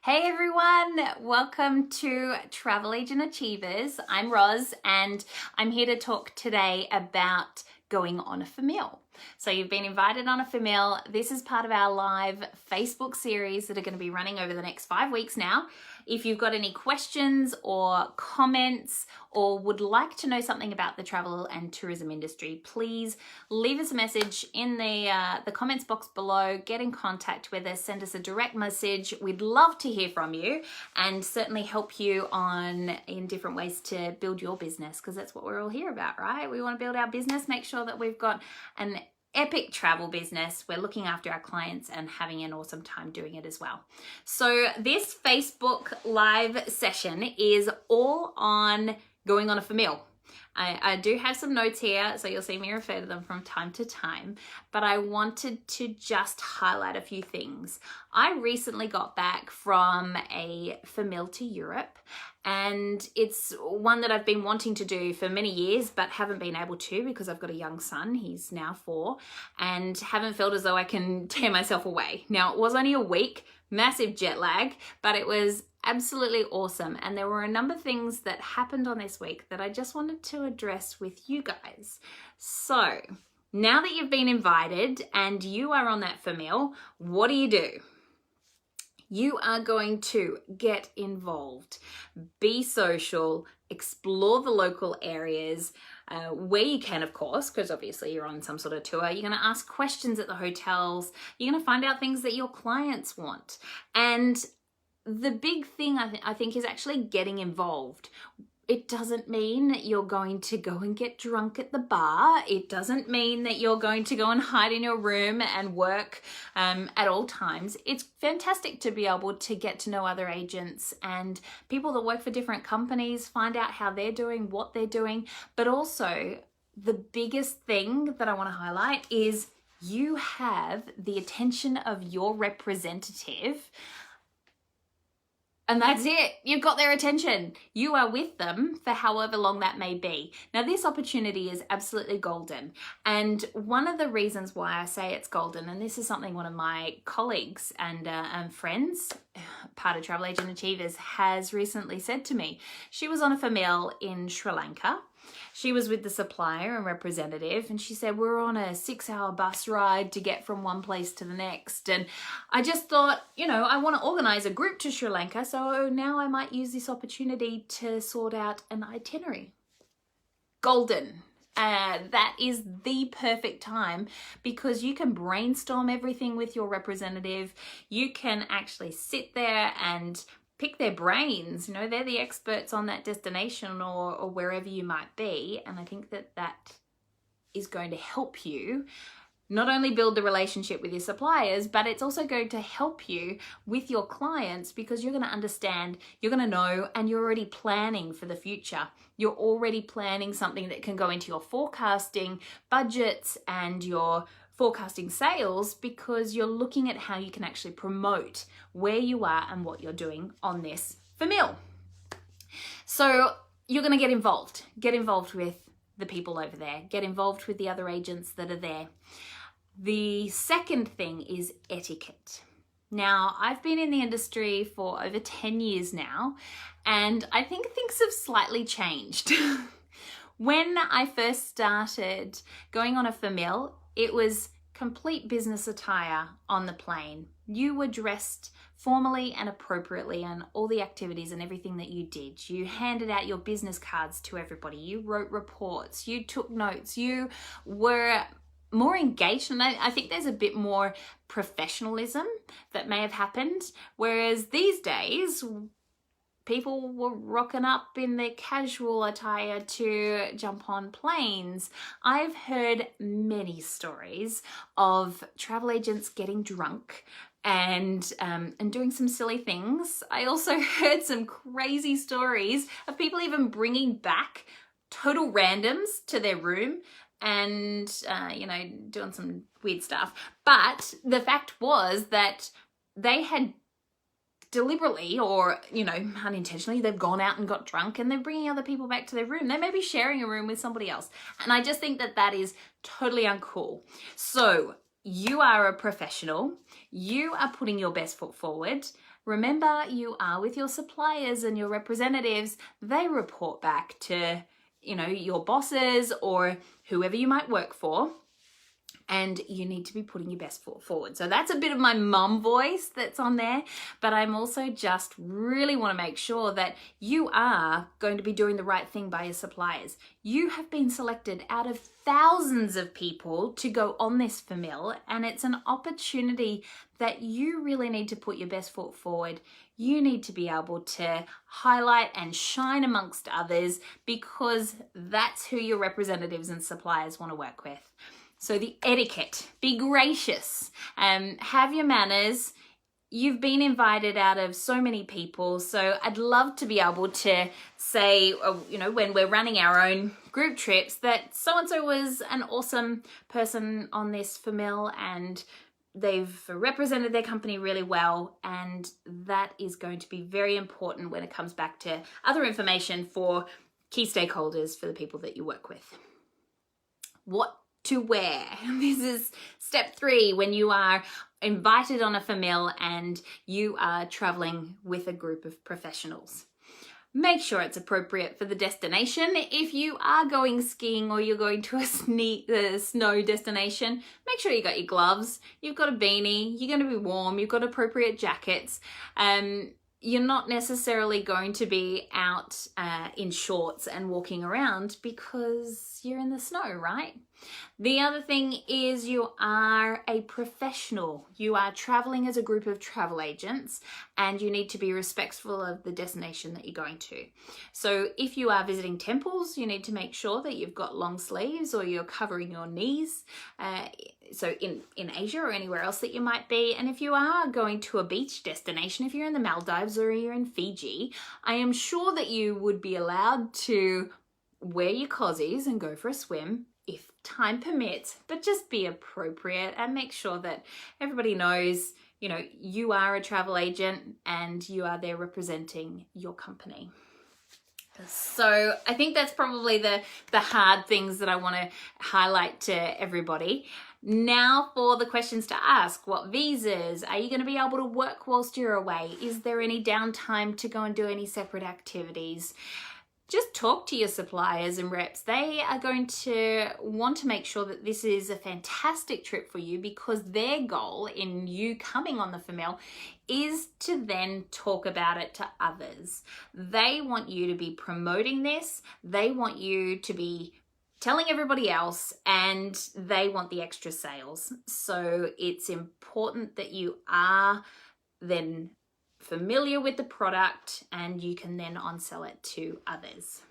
Hey everyone, welcome to Travel Agent Achievers. I'm Roz and I'm here to talk today about going on a famil. So you've been invited on a famil. This is part of our live Facebook series that are going to be running over the next 5 weeks now. If you've got any questions or comments or would like to know something about the travel and tourism industry, please leave us a message in the comments box below. Get in contact with us, send us a direct message. We'd love to hear from you and certainly help you in different ways to build your business, because that's what we're all here about, right? We want to build our business, make sure that we've got an epic travel business. We're looking after our clients and having an awesome time doing it as well. So this Facebook live session is all on going on a famil. I do have some notes here, so you'll see me refer to them from time to time, but I wanted to just highlight a few things. I recently got back from a famil to Europe, and it's one that I've been wanting to do for many years, but haven't been able to because I've got a young son. He's now 4, and haven't felt as though I can tear myself away. Now, it was only a week, massive jet lag, but it was absolutely awesome. And there were a number of things that happened on this week that I just wanted to address with you guys. So now that you've been invited and you are on that famil, what do? You are going to get involved, be social, explore the local areas where you can, of course, because obviously you're on some sort of tour. You're going to ask questions at the hotels. You're going to find out things that your clients want. And the big thing I think is actually getting involved. It doesn't mean that you're going to go and get drunk at the bar. It doesn't mean that you're going to go and hide in your room and work at all times. It's fantastic to be able to get to know other agents and people that work for different companies, find out how they're doing, what they're doing. But also, the biggest thing that I want to highlight is you have the attention of your representative. And that's it. You've got their attention. You are with them for however long that may be. Now, this opportunity is absolutely golden. And one of the reasons why I say it's golden, and this is something one of my colleagues and friends, part of Travel Agent Achievers, has recently said to me. She was on a famil in Sri Lanka. She was with the supplier and representative, and she said, we're on a 6-hour bus ride to get from one place to the next. And I just thought, I want to organize a group to Sri Lanka, so now I might use this opportunity to sort out an itinerary. Golden. That is the perfect time, because you can brainstorm everything with your representative. You can actually sit there and pick their brains. They're the experts on that destination or wherever you might be. And I think that is going to help you not only build the relationship with your suppliers, but it's also going to help you with your clients, because you're going to understand, you're going to know, and you're already planning for the future. You're already planning something that can go into your forecasting budgets and your forecasting sales, because you're looking at how you can actually promote where you are and what you're doing on this famil. So you're going to get involved with the people over there, get involved with the other agents that are there. The second thing is etiquette. Now, I've been in the industry for over 10 years now, and I think things have slightly changed. When I first started going on a famil, it was complete business attire on the plane. You were dressed formally and appropriately in all the activities and everything that you did. You handed out your business cards to everybody. You wrote reports. You took notes. You were more engaged, and I think there's a bit more professionalism that may have happened. Whereas these days, people were rocking up in their casual attire to jump on planes. I've heard many stories of travel agents getting drunk and doing some silly things. I also heard some crazy stories of people even bringing back total randoms to their room and, doing some weird stuff. But the fact was that they had deliberately or, unintentionally, they've gone out and got drunk and they're bringing other people back to their room. They may be sharing a room with somebody else. And I just think that is totally uncool. So you are a professional. You are putting your best foot forward. Remember, you are with your suppliers and your representatives. They report back to, your bosses or whoever you might work for. And you need to be putting your best foot forward. So that's a bit of my mum voice that's on there, but I'm also just really want to make sure that you are going to be doing the right thing by your suppliers. You have been selected out of thousands of people to go on this famil, and it's an opportunity that you really need to put your best foot forward. You need to be able to highlight and shine amongst others, because that's who your representatives and suppliers want to work with. So the etiquette, be gracious, have your manners. You've been invited out of so many people, so I'd love to be able to say, when we're running our own group trips, that so-and-so was an awesome person on this famil and they've represented their company really well, and that is going to be very important when it comes back to other information for key stakeholders, for the people that you work with. What to wear. This is step 3 when you are invited on a famil and you are traveling with a group of professionals. Make sure it's appropriate for the destination. If you are going skiing or you're going to a snow destination, make sure you got your gloves, you've got a beanie, you're going to be warm, you've got appropriate jackets. You're not necessarily going to be out in shorts and walking around because you're in the snow, right? The other thing is you are a professional. You are traveling as a group of travel agents, and you need to be respectful of the destination that you're going to. So if you are visiting temples, you need to make sure that you've got long sleeves or you're covering your knees. So in Asia or anywhere else that you might be. And if you are going to a beach destination, if you're in the Maldives or you're in Fiji, I am sure that you would be allowed to wear your cozies and go for a swim if time permits, but just be appropriate and make sure that everybody knows, you are a travel agent and you are there representing your company. So I think that's probably the hard things that I want to highlight to everybody. Now for the questions to ask. What visas? Are you going to be able to work whilst you're away? Is there any downtime to go and do any separate activities? Just talk to your suppliers and reps. They are going to want to make sure that this is a fantastic trip for you, because their goal in you coming on the famil is to then talk about it to others. They want you to be promoting this. They want you to be telling everybody else, and they want the extra sales. So it's important that you are then familiar with the product and you can then on-sell it to others.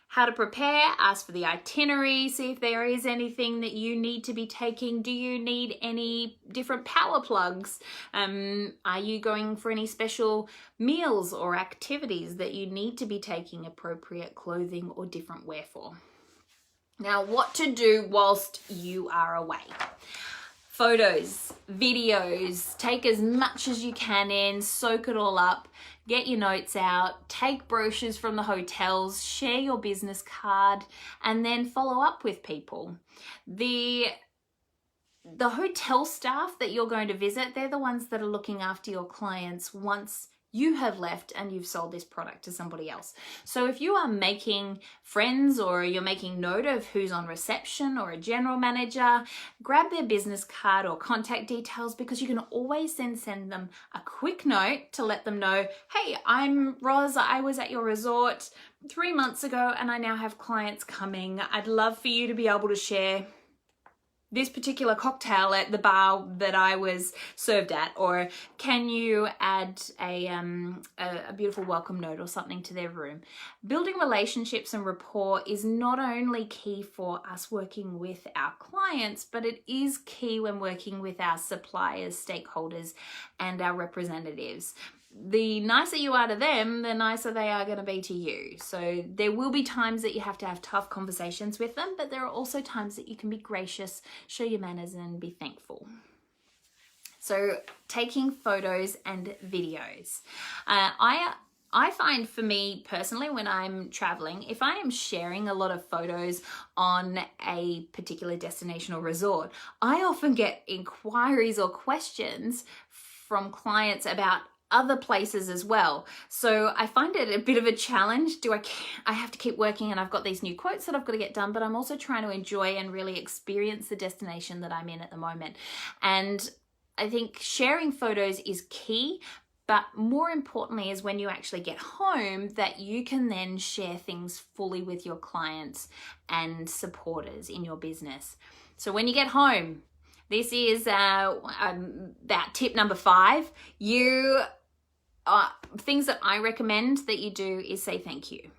How to prepare, ask for the itinerary, see if there is anything that you need to be taking. Do you need any different power plugs? Are you going for any special meals or activities that you need to be taking appropriate clothing or different wear for? Now, what to do whilst you are away. Photos, videos, take as much as you can in, soak it all up, get your notes out, take brochures from the hotels, share your business card, and then follow up with people. The hotel staff that you're going to visit, they're the ones that are looking after your clients once you have left and you've sold this product to somebody else. So if you are making friends or you're making note of who's on reception or a general manager, grab their business card or contact details, because you can always then send them a quick note to let them know, hey, I'm Roz, I was at your resort 3 months ago and I now have clients coming. I'd love for you to be able to share this particular cocktail at the bar that I was served at, or can you add a beautiful welcome note or something to their room? Building relationships and rapport is not only key for us working with our clients, but it is key when working with our suppliers, stakeholders, and our representatives. The nicer you are to them, the nicer they are going to be to you. So there will be times that you have to have tough conversations with them, but there are also times that you can be gracious, show your manners, and be thankful. So taking photos and videos. I find for me personally, when I'm traveling, if I am sharing a lot of photos on a particular destination or resort, I often get inquiries or questions from clients about other places as well. So I find it a bit of a challenge. I have to keep working, and I've got these new quotes that I've got to get done, but I'm also trying to enjoy and really experience the destination that I'm in at the moment. And I think sharing photos is key, but more importantly is when you actually get home that you can then share things fully with your clients and supporters in your business. So when you get home, this is that tip number 5. Things that I recommend that you do is say thank you.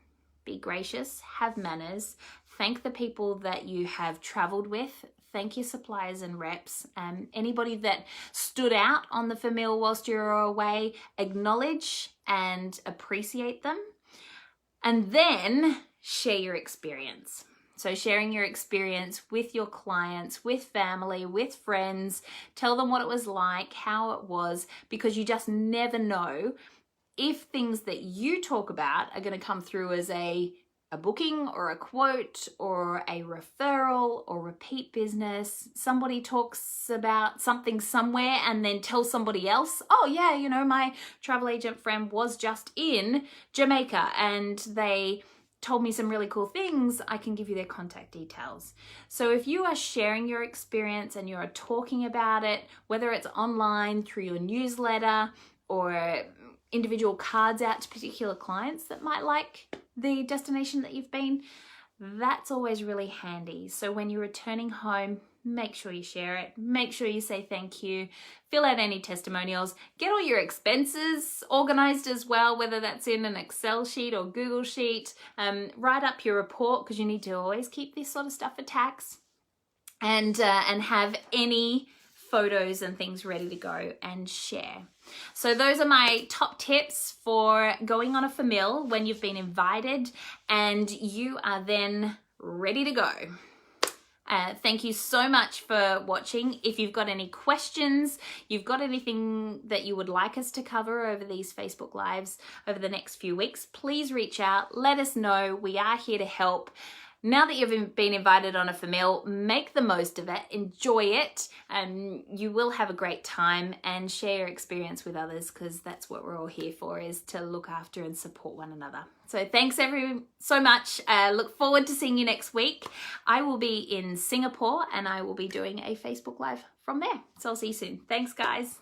Be gracious, have manners, thank the people that you have traveled with, thank your suppliers and reps. Anybody that stood out on the famil whilst you're away, acknowledge and appreciate them. And then share your experience. So sharing your experience with your clients, with family, with friends, tell them what it was like, how it was, because you just never know if things that you talk about are going to come through as a booking or a quote or a referral or repeat business. Somebody talks about something somewhere and then tells somebody else, oh yeah, you know, my travel agent friend was just in Jamaica and they told me some really cool things. I can give you their contact details. So if you are sharing your experience and you're talking about it, whether it's online through your newsletter or individual cards out to particular clients that might like the destination that you've been, that's always really handy. So when you're returning home, make sure you share it. Make sure you say thank you. Fill out any testimonials. Get all your expenses organized as well, whether that's in an Excel sheet or Google sheet. Write up your report, because you need to always keep this sort of stuff for tax. And have any photos and things ready to go and share. So those are my top tips for going on a famil when you've been invited and you are then ready to go. Thank you so much for watching. If you've got any questions, you've got anything that you would like us to cover over these Facebook Lives over the next few weeks, please reach out. Let us know. We are here to help. Now that you've been invited on a famil, make the most of it, enjoy it, and you will have a great time, and share your experience with others, because that's what we're all here for, is to look after and support one another. So thanks so much. Look forward to seeing you next week. I will be in Singapore and I will be doing a Facebook Live from there. So I'll see you soon. Thanks, guys.